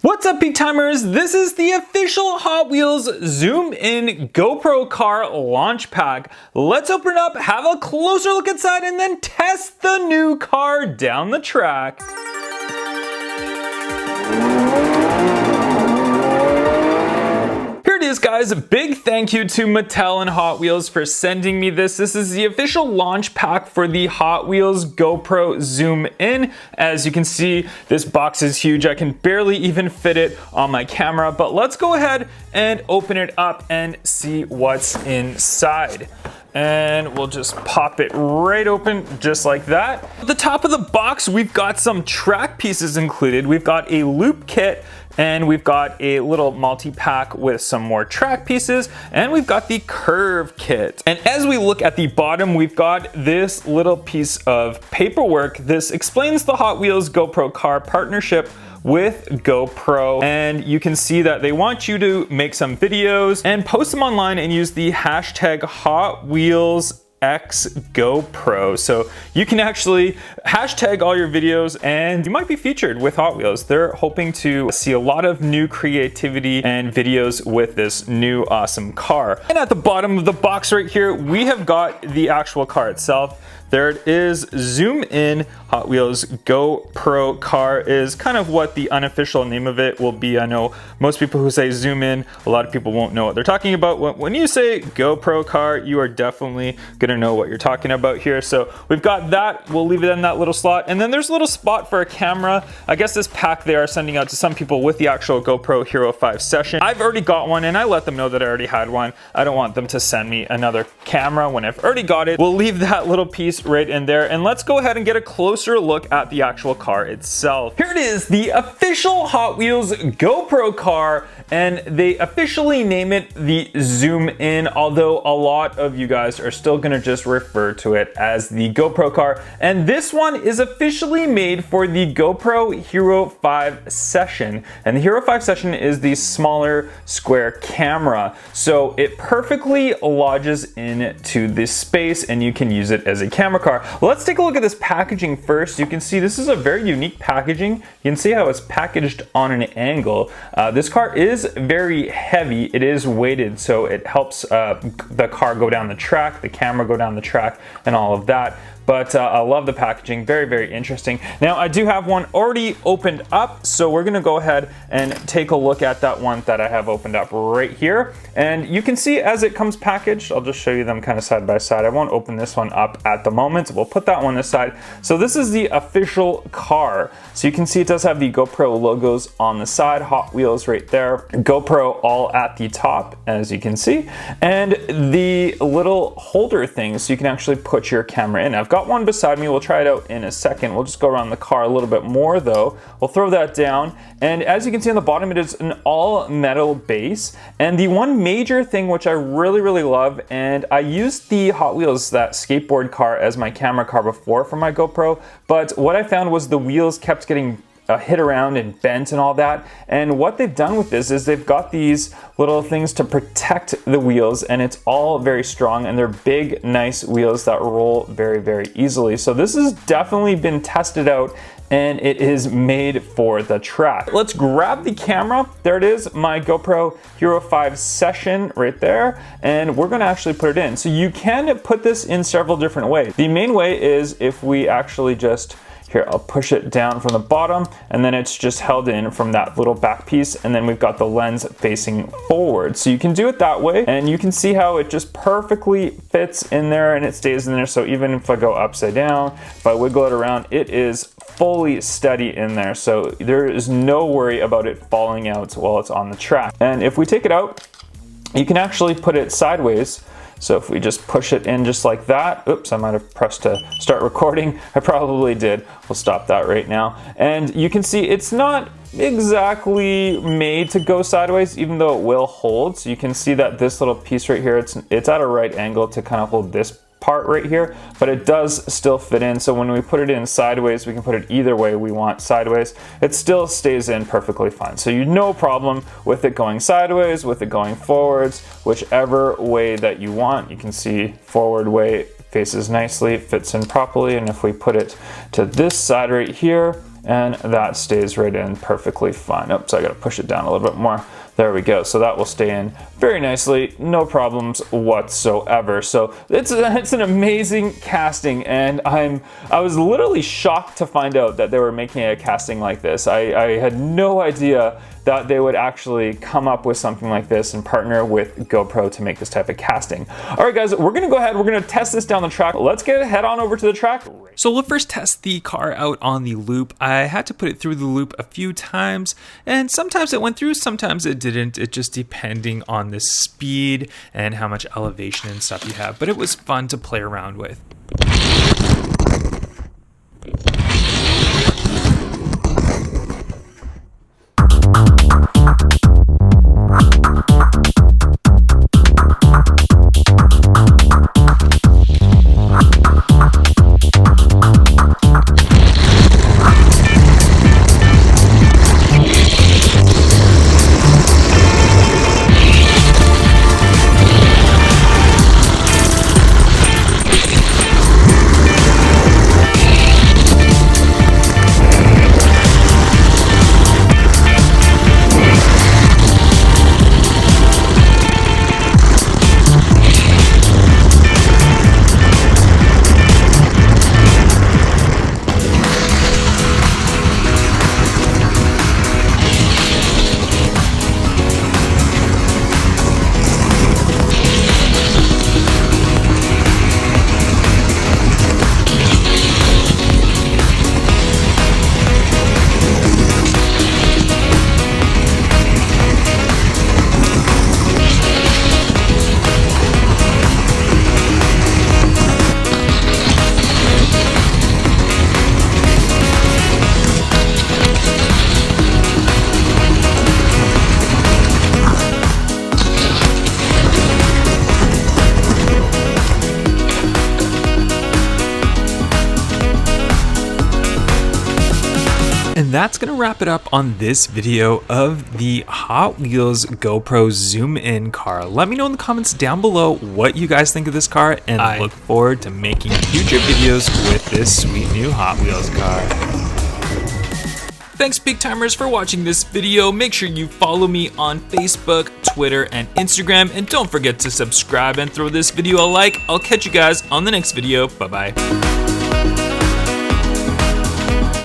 What's up, Peak Timers? This is the official Hot Wheels Zoom In GoPro car launch pack. Let's open it up, have a closer look inside, and then test the new car down the track. Here it is, guys. A big thank you to Mattel and Hot Wheels for sending me this. This is the official launch pack for the Hot Wheels GoPro Zoom In. As you can see, this box is huge. I can barely even fit it on my camera, but let's go ahead and open it up and see what's inside. And we'll just pop it right open just like that. At the top of the box, we've got some track pieces included. We've got a loop kit, and we've got a little multi-pack with some more track pieces, and we've got the curve kit. And as we look at the bottom, we've got this little piece of paperwork. This explains the Hot Wheels GoPro car partnership with GoPro, and you can see that they want you to make some videos and post them online and use the hashtag Hot Wheels X GoPro. So you can actually hashtag all your videos and you might be featured with Hot Wheels. They're hoping to see a lot of new creativity and videos with this new awesome car. And at the bottom of the box right here, we have got the actual car itself. There it is, Zoom In Hot Wheels GoPro car is kind of what the unofficial name of it will be. I know most people who say Zoom In, a lot of people won't know what they're talking about. When you say GoPro car, you are definitely gonna know what you're talking about here. So we've got that, we'll leave it in that little slot. And then there's a little spot for a camera. I guess this pack they are sending out to some people with the actual GoPro Hero 5 session. I've already got one and I let them know that I already had one. I don't want them to send me another camera when I've already got it. We'll leave that little piece right in there, and let's go ahead and get a closer look at the actual car itself. Here it is, the official Hot Wheels GoPro car, and they officially name it the Zoom In, although a lot of you guys are still gonna just refer to it as the GoPro car. And this one is officially made for the GoPro Hero 5 session, and the Hero 5 session is the smaller square camera, so it perfectly lodges into this space and you can use it as a camera car. Let's take a look at this packaging first. You can see this is a very unique packaging. You can see how it's packaged on an angle. This car is very heavy. It is weighted, so it helps the car go down the track, the camera go down the track, and all of that. But I love the packaging, very, very interesting. Now, I do have one already opened up, so we're gonna go ahead and take a look at that one that I have opened up right here. And you can see as it comes packaged, I'll just show you them kind of side by side. I won't open this one up at the moment. We'll put that one aside. So this is the official car. So you can see it does have the GoPro logos on the side, Hot Wheels right there, GoPro all at the top, as you can see, and the little holder thing so you can actually put your camera in. I've got one beside me. We'll try it out in a second. We'll just go around the car a little bit more though. We'll throw that down, and as you can see on the bottom, it is an all metal base. And the one major thing which I really, really love, and I used the Hot Wheels, that skateboard car, as my camera car before for my GoPro, but what I found was the wheels kept getting hit around and bent and all that. And what they've done with this is they've got these little things to protect the wheels, and it's all very strong, and they're big, nice wheels that roll very, very easily. So this has definitely been tested out, and it is made for the track. Let's grab the camera. There it is, my GoPro Hero 5 session right there, and we're gonna actually put it in. So you can put this in several different ways. The main way is if we actually just, here, I'll push it down from the bottom, and then it's just held in from that little back piece, and then we've got the lens facing forward. So you can do it that way, and you can see how it just perfectly fits in there and it stays in there. So even if I go upside down, if I wiggle it around, it is fully steady in there. So there is no worry about it falling out while it's on the track. And if we take it out, you can actually put it sideways. So if we just push it in just like that, oops, I might have pressed to start recording. I probably did. We'll stop that right now. And you can see it's not exactly made to go sideways, even though it will hold. So you can see that this little piece right here, it's at a right angle to kind of hold this part right here, but it does still fit in. So when we put it in sideways, we can put it either way we want sideways. It still stays in perfectly fine. So you no problem with it going sideways, with it going forwards, whichever way that you want. You can see forward way faces nicely, fits in properly. And if we put it to this side right here, and that stays right in perfectly fine. Oops, I gotta push it down a little bit more. There we go. So that will stay in very nicely, no problems whatsoever. So it's an amazing casting, and I was literally shocked to find out that they were making a casting like this. I had no idea that they would actually come up with something like this and partner with GoPro to make this type of casting. All right, guys, we're gonna go ahead, we're gonna test this down the track. Let's head on over to the track. So we'll first test the car out on the loop. I had to put it through the loop a few times, and sometimes it went through, sometimes it didn't. It just depending on the speed and how much elevation and stuff you have, but it was fun to play around with. And that's gonna wrap it up on this video of the Hot Wheels GoPro Zoom In car. Let me know in the comments down below what you guys think of this car, and I look forward to making future videos with this sweet new Hot Wheels car. Thanks big timers for watching this video. Make sure you follow me on Facebook, Twitter, and Instagram, and don't forget to subscribe and throw this video a like. I'll catch you guys on the next video. Bye bye.